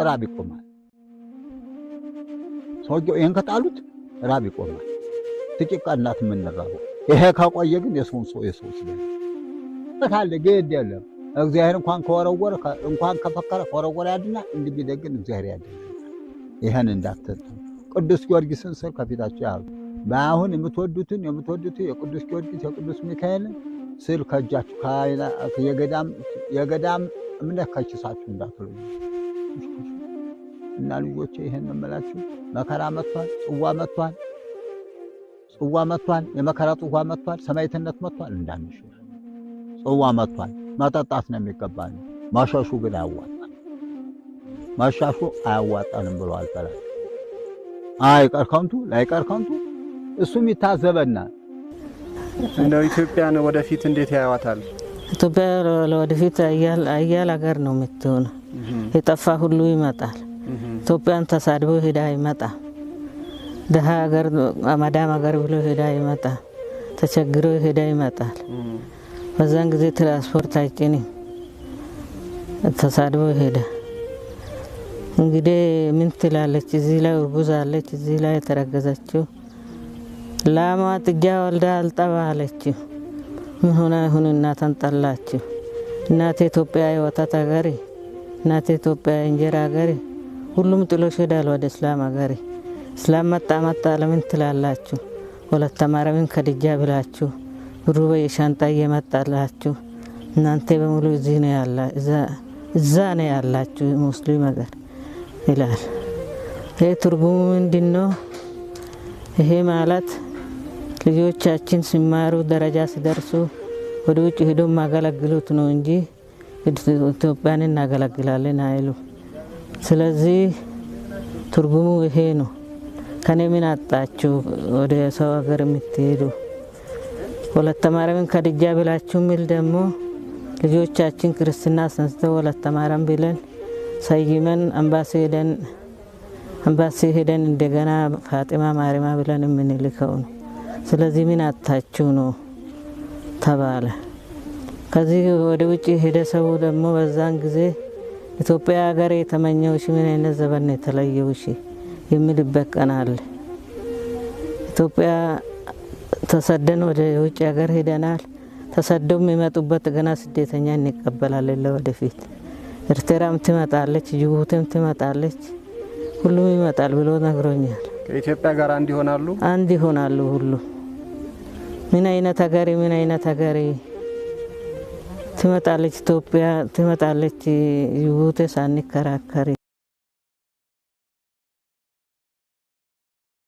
ራብ ይቆማል። ሰውየው ይሄን ከጣሉት ራብ ይቆማል። ጥቂት ቀናት የምንራበው ይሄ ከቆየ ግን የሰውን ሰው ታለ ግድ የለም። እግዚአብሔር እንኳን ከወረወረ እንኳን ከፈከረ ከወረወረ ያድና እንዲቢደግን እግዚአብሔር ያድና። ይሄን እንዳትተው ቅዱስ ጊዮርጊስን ስር ከፊታችሁ ያዙ። ባሁን የምትወዱትን የቅዱስ ጊዮርጊስ የቅዱስ ሚካኤል ስል ከእጃችሁ የገዳም እምነት ከኪሳችሁ እንዳትሉ እና ልጆቼ ይሄን እምላችሁ መከራ መጥቷል፣ ጽዋ መጥቷል፣ የመከራ ጽዋ መጥቷል፣ ሰማዕትነት መጥቷል። እንዳንሽ ጽዋ መጥቷል። መጠጣት ነው የሚገባን። ማሻሹ ግን አያዋጣም። ማሻሹ አያዋጣንም ብሏል ጠላት። አይቀር ከንቱ እሱም ይታዘበናል። እንደው ኢትዮጵያን ወደፊት እንዴት ያዩዋታል? ኢትዮጵያ ለወደፊት አያል ሀገር ነው የምትሆነው። የጠፋ ሁሉ ይመጣል። ኢትዮጵያን ተሳድቦ ሄዳ ይመጣ። ደሃ ሀገር ማዳም ሀገር ብሎ ሄዳ ይመጣ። ተቸግሮ ሄዳ ይመጣል። በዛን ጊዜ ትራንስፖርት አይጭንም። ተሳድቦ ሄዳ እንግዲህ ምን ትላለች? እዚህ ላይ እርጉዝ አለች። እዚህ ላይ የተረገዘችው ላሟ ጥጃ ወልዳ አልጠባ አለችው። ምን ሆና ይሁን እናቷን ጠላችው። እናቴ ኢትዮጵያ የወተት ሀገር፣ እናቴ ኢትዮጵያ እንጀራ ሀገር፣ ሁሉም ጥሎሽ ሄዳል ወደ እስላም ሀገር። እስላም መጣ ለምን ትላላችሁ? ወለተ ማርያምን ከድጃ ብላችሁ ብሩ በየሻንጣ እየመጣላችሁ እናንተ በሙሉ እዚህ ነው ያላ እዛ ነው ያላችሁ ሙስሊም ሀገር ይላል። ይሄ ትርጉሙ ምንድነው? ይሄ ማለት ልጆቻችን ሲማሩ ደረጃ ሲደርሱ ወደ ውጭ ሄዶ ማገለግሉት ነው እንጂ ኢትዮጵያን እናገለግላለን አይሉ። ስለዚህ ትርጉሙ ይሄ ነው። ከኔ ምን አጣችሁ ወደ ሰው ሀገር የምትሄዱ? ወለተ ማርያምን ከድጃ ብላችሁ ሚል ደግሞ ልጆቻችን ክርስትና አስነስተው ወለተ ማርያም ብለን ሰይመን አምባሲ ሄደን እንደገና ፋጢማ ማርያም ብለን የምንልከው ነው። ስለዚህ ምን አጣችሁ ነው ተባለ። ከዚህ ወደ ውጭ ሄደ ሰው ደግሞ በዛን ጊዜ ኢትዮጵያ ሀገር የተመኘውሽ ምን አይነት ዘመን የተለየውሽ የሚልበት ቀን አለ። ኢትዮጵያ ተሰደን ወደ ውጭ ሀገር ሄደናል። ተሰደው የሚመጡበት ገና ስደተኛ እንቀበላለን ለወደፊት። ኤርትራም ትመጣለች፣ ጅቡቲም ትመጣለች፣ ሁሉም ይመጣል ብሎ ነግሮኛል። ከኢትዮጵያ ጋር አንድ ይሆናሉ ሁሉ። ምን አይነት ሀገር ትመጣለች ኢትዮጵያ ትመጣለች ጅቡቲ ሳንከራከር